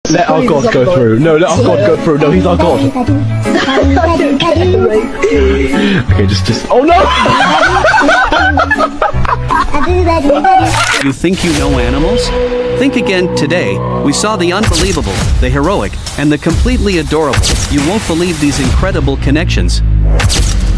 Let our God go through. No, let our God go through. No, he's our God. Okay, just. Oh no! You think you know animals? Think again. Today, we saw the unbelievable, the heroic, and the completely adorable. You won't believe these incredible connections.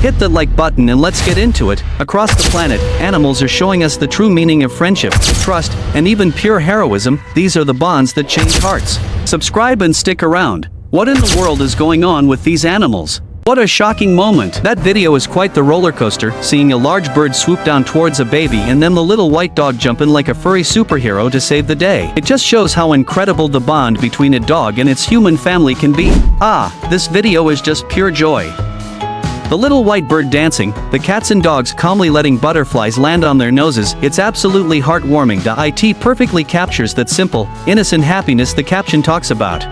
Hit the like button and let's get into it. Across the planet, animals are showing us the true meaning of friendship, trust, and even pure heroism. These are the bonds that change hearts. Subscribe and stick around. What in the world is going on with these animals? What a shocking moment. That video is quite the roller coaster, seeing a large bird swoop down towards a baby and then the little white dog jump in like a furry superhero to save the day. It just shows how incredible the bond between a dog and its human family can be. This video is just pure joy. The little white bird dancing, the cats and dogs calmly letting butterflies land on their noses, it's absolutely heartwarming. The IT perfectly captures that simple, innocent happiness the caption talks about.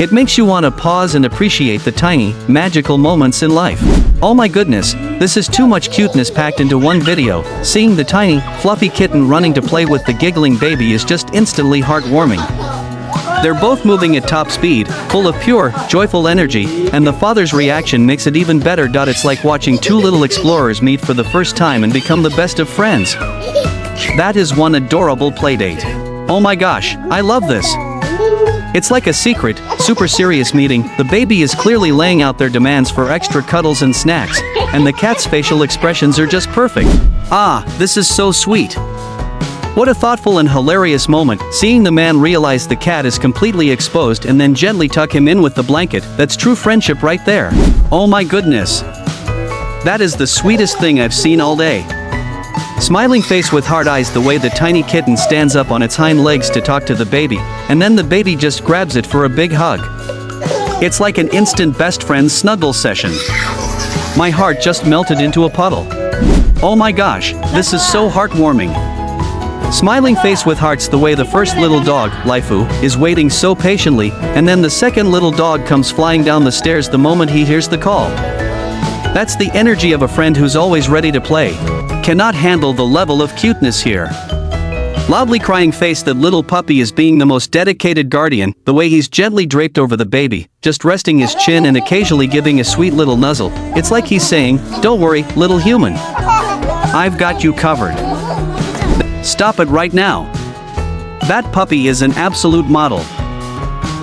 It makes you want to pause and appreciate the tiny, magical moments in life. Oh my goodness, this is too much cuteness packed into one video. Seeing the tiny, fluffy kitten running to play with the giggling baby is just instantly heartwarming. They're both moving at top speed, full of pure, joyful energy, and the father's reaction makes it even better. It's like watching two little explorers meet for the first time and become the best of friends. That is one adorable playdate. Oh my gosh, I love this. It's like a secret, super serious meeting. The baby is clearly laying out their demands for extra cuddles and snacks, and the cat's facial expressions are just perfect. This is so sweet. What a thoughtful and hilarious moment, seeing the man realize the cat is completely exposed and then gently tuck him in with the blanket. That's true friendship right there. Oh my goodness. That is the sweetest thing I've seen all day. Smiling face with heart eyes, the way the tiny kitten stands up on its hind legs to talk to the baby, and then the baby just grabs it for a big hug. It's like an instant best friends snuggle session. My heart just melted into a puddle. Oh my gosh, this is so heartwarming. Smiling face with hearts, the way the first little dog, Lifu, is waiting so patiently, and then the second little dog comes flying down the stairs the moment he hears the call. That's the energy of a friend who's always ready to play. Cannot handle the level of cuteness here. Loudly crying face, that little puppy is being the most dedicated guardian, the way he's gently draped over the baby, just resting his chin and occasionally giving a sweet little nuzzle. It's like he's saying, "Don't worry, little human. I've got you covered. Stop it right now." That puppy is an absolute model.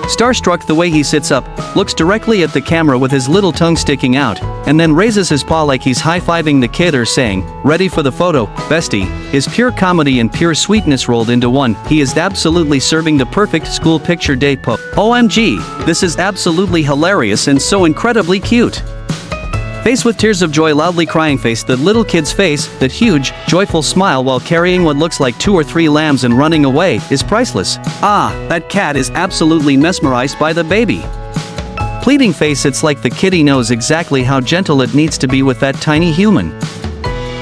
Starstruck, the way he sits up, looks directly at the camera with his little tongue sticking out, and then raises his paw like he's high-fiving the kid or saying, "Ready for the photo, bestie?" Is pure comedy and pure sweetness rolled into one. He is absolutely serving the perfect school picture day pose. OMG, this is absolutely hilarious and so incredibly cute. Face with tears of joy, loudly crying face, that little kid's face, that huge, joyful smile while carrying what looks like 2 or 3 lambs and running away, is priceless. That cat is absolutely mesmerized by the baby. Pleading face, it's like the kitty knows exactly how gentle it needs to be with that tiny human.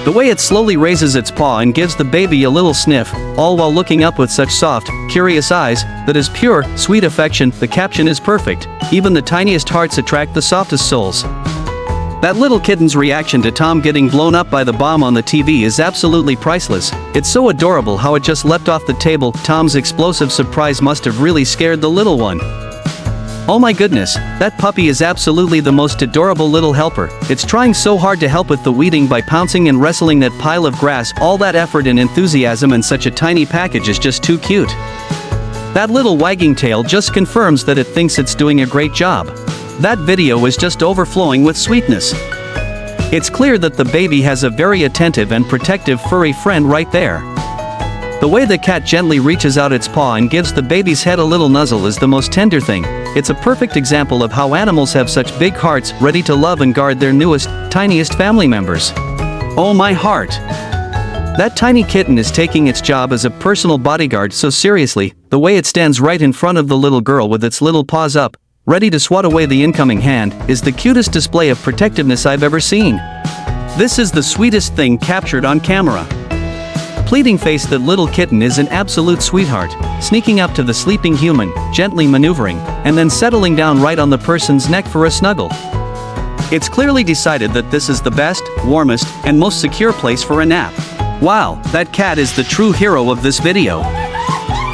The way it slowly raises its paw and gives the baby a little sniff, all while looking up with such soft, curious eyes, that is pure, sweet affection. The caption is perfect. Even the tiniest hearts attract the softest souls. That little kitten's reaction to Tom getting blown up by the bomb on the TV is absolutely priceless. It's so adorable how it just leapt off the table. Tom's explosive surprise must have really scared the little one. Oh my goodness, that puppy is absolutely the most adorable little helper. It's trying so hard to help with the weeding by pouncing and wrestling that pile of grass. All that effort and enthusiasm in such a tiny package is just too cute. That little wagging tail just confirms that it thinks it's doing a great job. That video is just overflowing with sweetness. It's clear that the baby has a very attentive and protective furry friend right there. The way the cat gently reaches out its paw and gives the baby's head a little nuzzle is the most tender thing. It's a perfect example of how animals have such big hearts, ready to love and guard their newest, tiniest family members. Oh my heart! That tiny kitten is taking its job as a personal bodyguard so seriously. The way it stands right in front of the little girl with its little paws up, ready to swat away the incoming hand, is the cutest display of protectiveness I've ever seen. This is the sweetest thing captured on camera. Pleading face, that little kitten is an absolute sweetheart, sneaking up to the sleeping human, gently maneuvering, and then settling down right on the person's neck for a snuggle. It's clearly decided that this is the best, warmest, and most secure place for a nap. Wow, that cat is the true hero of this video.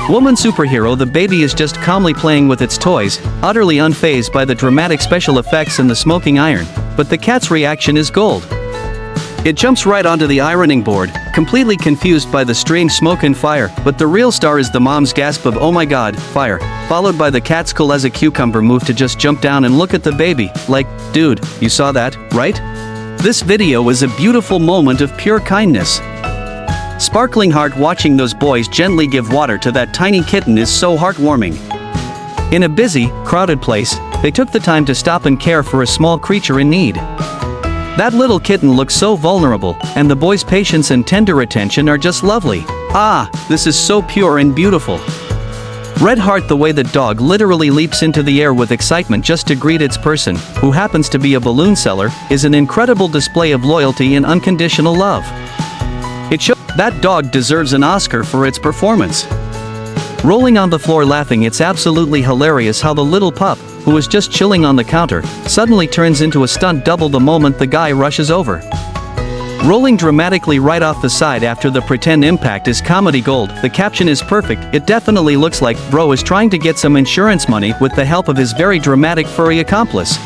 Woman superhero, the baby is just calmly playing with its toys, utterly unfazed by the dramatic special effects and the smoking iron, but the cat's reaction is gold. It jumps right onto the ironing board, completely confused by the strange smoke and fire, but the real star is the mom's gasp of "oh my god, fire," followed by the cat's cool as a cucumber move to just jump down and look at the baby, like, dude, you saw that, right? This video is a beautiful moment of pure kindness. Sparkling heart watching those boys gently give water to that tiny kitten is so heartwarming. In a busy, crowded place, they took the time to stop and care for a small creature in need. That little kitten looks so vulnerable, and the boy's patience and tender attention are just lovely. Ah, this is so pure and beautiful. Red heart the way the dog literally leaps into the air with excitement just to greet its person, who happens to be a balloon seller, is an incredible display of loyalty and unconditional love. It shows that dog deserves an Oscar for its performance. Rolling on the floor laughing, it's absolutely hilarious how the little pup, who was just chilling on the counter, suddenly turns into a stunt double the moment the guy rushes over. Rolling dramatically right off the side after the pretend impact is comedy gold. The caption is perfect. It definitely looks like bro is trying to get some insurance money with the help of his very dramatic furry accomplice.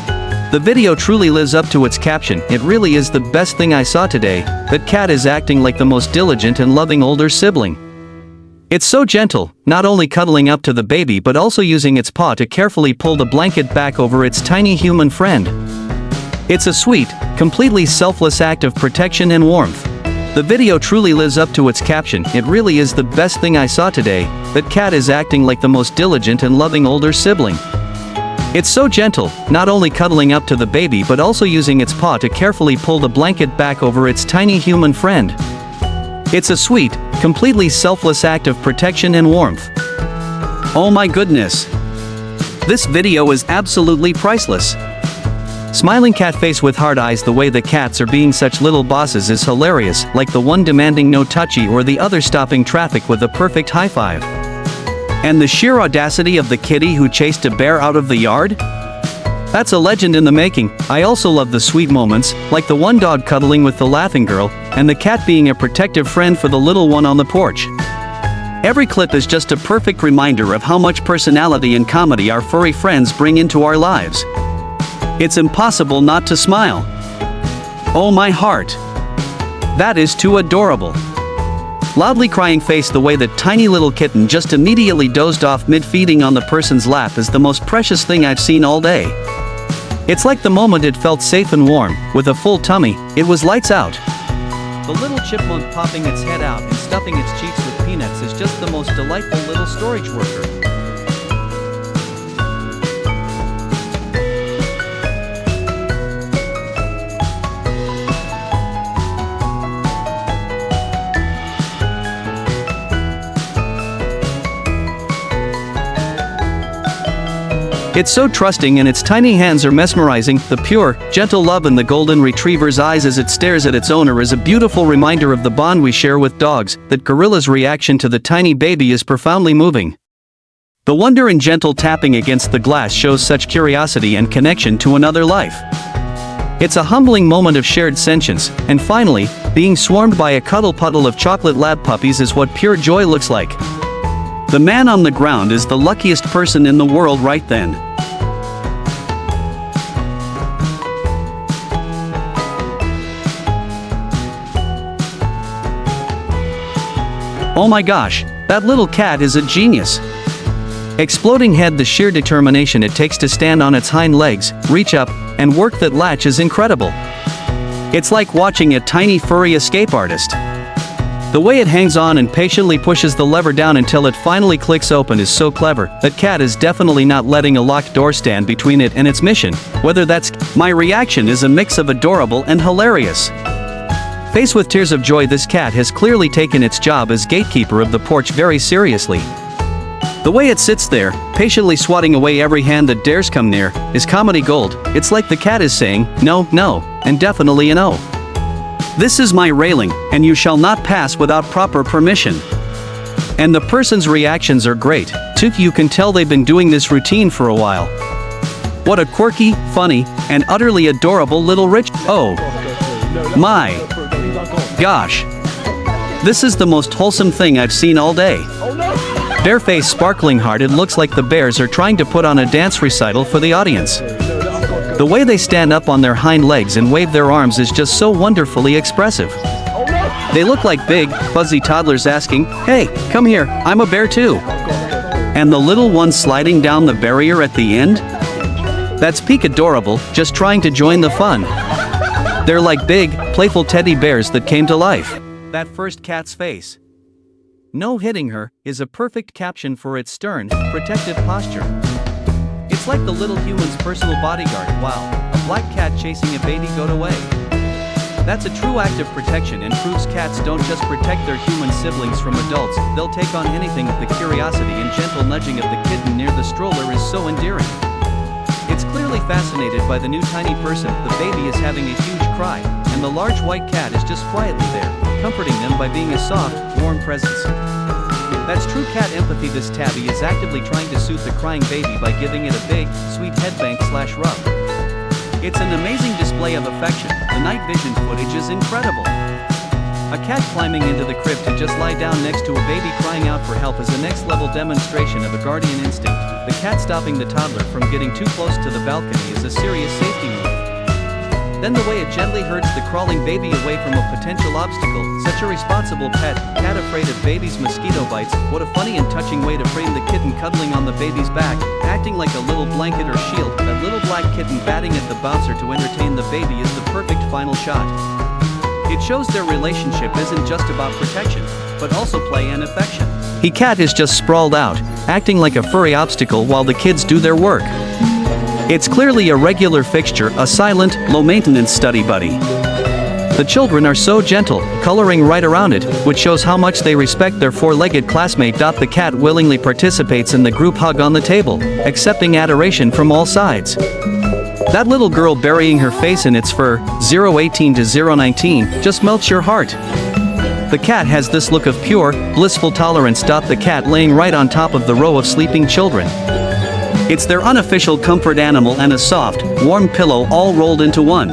The video truly lives up to its caption. It really is the best thing I saw today. That cat is acting like the most diligent and loving older sibling. It's so gentle, not only cuddling up to the baby but also using its paw to carefully pull the blanket back over its tiny human friend. It's a sweet, completely selfless act of protection and warmth. The video truly lives up to its caption. It really is the best thing I saw today. That cat is acting like the most diligent and loving older sibling. It's so gentle, not only cuddling up to the baby but also using its paw to carefully pull the blanket back over its tiny human friend. It's a sweet, completely selfless act of protection and warmth. Oh my goodness! This video is absolutely priceless. Smiling cat face with hard eyes, the way the cats are being such little bosses is hilarious, like the one demanding no touchy or the other stopping traffic with a perfect high five. And the sheer audacity of the kitty who chased a bear out of the yard? That's a legend in the making. I also love the sweet moments, like the one dog cuddling with the laughing girl, and the cat being a protective friend for the little one on the porch. Every clip is just a perfect reminder of how much personality and comedy our furry friends bring into our lives. It's impossible not to smile. Oh my heart! That is too adorable. Loudly crying face, the way that tiny little kitten just immediately dozed off mid-feeding on the person's lap is the most precious thing I've seen all day. It's like the moment it felt safe and warm, with a full tummy, it was lights out. The little chipmunk popping its head out and stuffing its cheeks with peanuts is just the most delightful little storage worker. It's so trusting and its tiny hands are mesmerizing. The pure, gentle love in the golden retriever's eyes as it stares at its owner is a beautiful reminder of the bond we share with dogs. That gorilla's reaction to the tiny baby is profoundly moving. The wonder and gentle tapping against the glass shows such curiosity and connection to another life. It's a humbling moment of shared sentience, and finally, being swarmed by a cuddle puddle of chocolate lab puppies is what pure joy looks like. The man on the ground is the luckiest person in the world right then. Oh my gosh, that little cat is a genius. Exploding head, the sheer determination it takes to stand on its hind legs, reach up, and work that latch is incredible. It's like watching a tiny furry escape artist. The way it hangs on and patiently pushes the lever down until it finally clicks open is so clever. That cat is definitely not letting a locked door stand between it and its mission. Whether that's my reaction is a mix of adorable and hilarious. Face with tears of joy, this cat has clearly taken its job as gatekeeper of the porch very seriously. The way it sits there, patiently swatting away every hand that dares come near, is comedy gold. It's like the cat is saying, no, no, and definitely a no. This is my railing, and you shall not pass without proper permission. And the person's reactions are great, too. You can tell they've been doing this routine for a while. What a quirky, funny, and utterly adorable little rich. Oh my gosh. This is the most wholesome thing I've seen all day. Bare-faced sparkling heart, it looks like the bears are trying to put on a dance recital for the audience. The way they stand up on their hind legs and wave their arms is just so wonderfully expressive. They look like big, fuzzy toddlers asking, "Hey, come here, I'm a bear too." And the little one sliding down the barrier at the end? That's peak adorable, just trying to join the fun. They're like big, playful teddy bears that came to life. That first cat's face. "No hitting her" is a perfect caption for its stern, protective posture. It's like the little human's personal bodyguard. Wow, a black cat chasing a baby goat away. That's a true act of protection and proves cats don't just protect their human siblings from adults, they'll take on anything. The curiosity and gentle nudging of the kitten near the stroller is so endearing. It's clearly fascinated by the new tiny person. The baby is having a huge cry, and the large white cat is just quietly there, comforting them by being a soft, warm presence. That's true cat empathy. This tabby is actively trying to soothe the crying baby by giving it a big, sweet headbang/rub. It's an amazing display of affection. The night vision footage is incredible. A cat climbing into the crib to just lie down next to a baby crying out for help is a next-level demonstration of a guardian instinct. The cat stopping the toddler from getting too close to the balcony is a serious safety move. Then the way it gently herds the crawling baby away from a potential obstacle. Such a responsible pet, cat afraid of baby's mosquito bites. What a funny and touching way to frame the kitten cuddling on the baby's back, acting like a little blanket or shield. That little black kitten batting at the bouncer to entertain the baby is the perfect final shot. It shows their relationship isn't just about protection, but also play and affection. The cat is just sprawled out, acting like a furry obstacle while the kids do their work. It's clearly a regular fixture, a silent, low-maintenance study buddy. The children are so gentle, coloring right around it, which shows how much they respect their four-legged classmate. The cat willingly participates in the group hug on the table, accepting adoration from all sides. That little girl burying her face in its fur, 018 to 019, just melts your heart. The cat has this look of pure, blissful tolerance. The cat laying right on top of the row of sleeping children. It's their unofficial comfort animal and a soft, warm pillow all rolled into one.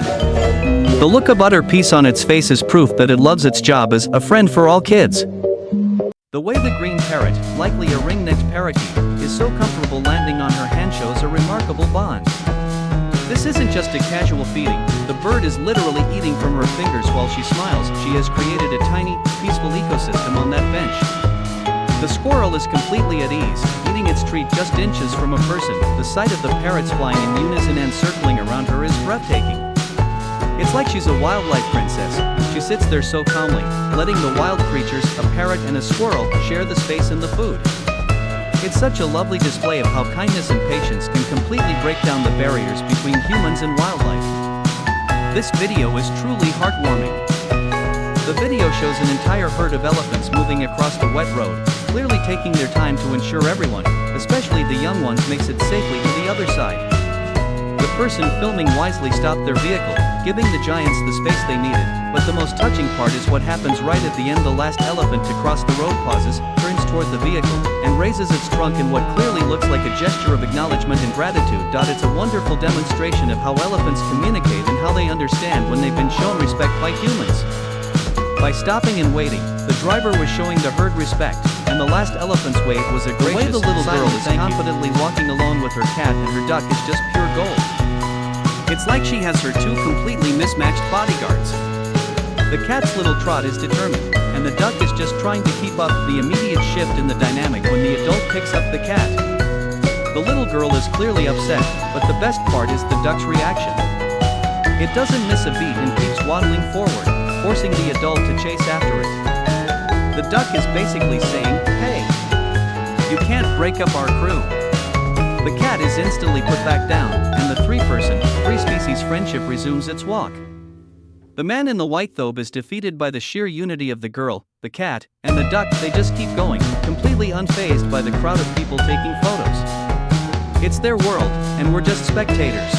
The look of utter peace on its face is proof that it loves its job as a friend for all kids. The way the green parrot, likely a ring-necked parakeet, is so comfortable landing on her hand shows a remarkable bond. This isn't just a casual feeding, the bird is literally eating from her fingers while she smiles. She has created a tiny, peaceful ecosystem on that bench. The squirrel is completely at ease, eating its treat just inches from a person. The sight of the parrots flying in unison and circling around her is breathtaking. It's like she's a wildlife princess. She sits there so calmly, letting the wild creatures, a parrot and a squirrel, share the space and the food. It's such a lovely display of how kindness and patience can completely break down the barriers between humans and wildlife. This video is truly heartwarming. The video shows an entire herd of elephants moving across the wet road, clearly taking their time to ensure everyone, especially the young ones, makes it safely to the other side. The person filming wisely stopped their vehicle, giving the giants the space they needed, but the most touching part is what happens right at the end. The last elephant to cross the road pauses, turns toward the vehicle, and raises its trunk in what clearly looks like a gesture of acknowledgement and gratitude. It's a wonderful demonstration of how elephants communicate and how they understand when they've been shown respect by humans. By stopping and waiting, the driver was showing the herd respect, and the last elephant's wave was a gracious, the way the little girl is confidently walking along with her cat and her duck is just pure gold. It's like she has her two completely mismatched bodyguards. The cat's little trot is determined, and the duck is just trying to keep up. The immediate shift in the dynamic when the adult picks up the cat. The little girl is clearly upset, but the best part is the duck's reaction. It doesn't miss a beat and keeps waddling forward, forcing the adult to chase after it. The duck is basically saying, "Hey, you can't break up our crew." The cat is instantly put back down, and the three-person, three-species friendship resumes its walk. The man in the white thobe is defeated by the sheer unity of the girl, the cat, and the duck. They just keep going, completely unfazed by the crowd of people taking photos. It's their world, and we're just spectators.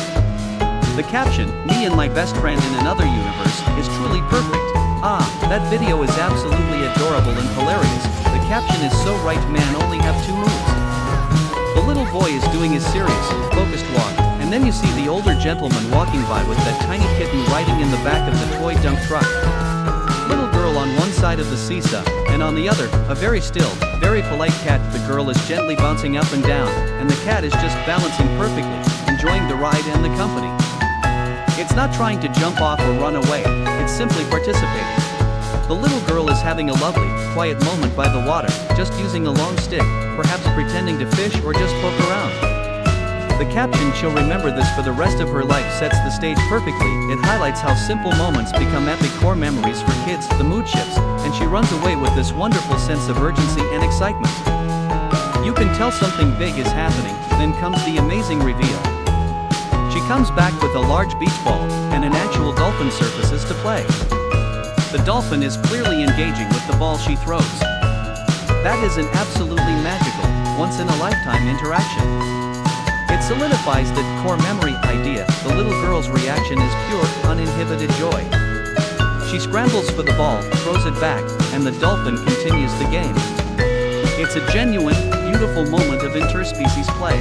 The caption, "Me and my best friend in another universe," is truly perfect. That video is absolutely adorable and hilarious. The caption is so right, man only have two moves. The little boy is doing his serious, focused walk, and then you see the older gentleman walking by with that tiny kitten riding in the back of the toy dump truck. Little girl on one side side of the seesaw, and on the other, a very still, very polite cat. The girl is gently bouncing up and down, and the cat is just balancing perfectly, enjoying the ride and the company. It's not trying to jump off or run away, it's simply participating. The little girl is having a lovely, quiet moment by the water, just using a long stick, perhaps pretending to fish or just poke around. The caption "She'll remember this for the rest of her life" sets the stage perfectly. It highlights how simple moments become epic core memories for kids. The mood shifts, and she runs away with this wonderful sense of urgency and excitement. You can tell something big is happening, then comes the amazing reveal. She comes back with a large beach ball, and an actual dolphin surfaces to play. The dolphin is clearly engaging with the ball she throws. That is an absolutely magical, once-in-a-lifetime interaction. It solidifies that core memory idea. The little girl's reaction is pure, uninhibited joy. She scrambles for the ball, throws it back, and the dolphin continues the game. It's a genuine, beautiful moment of interspecies play.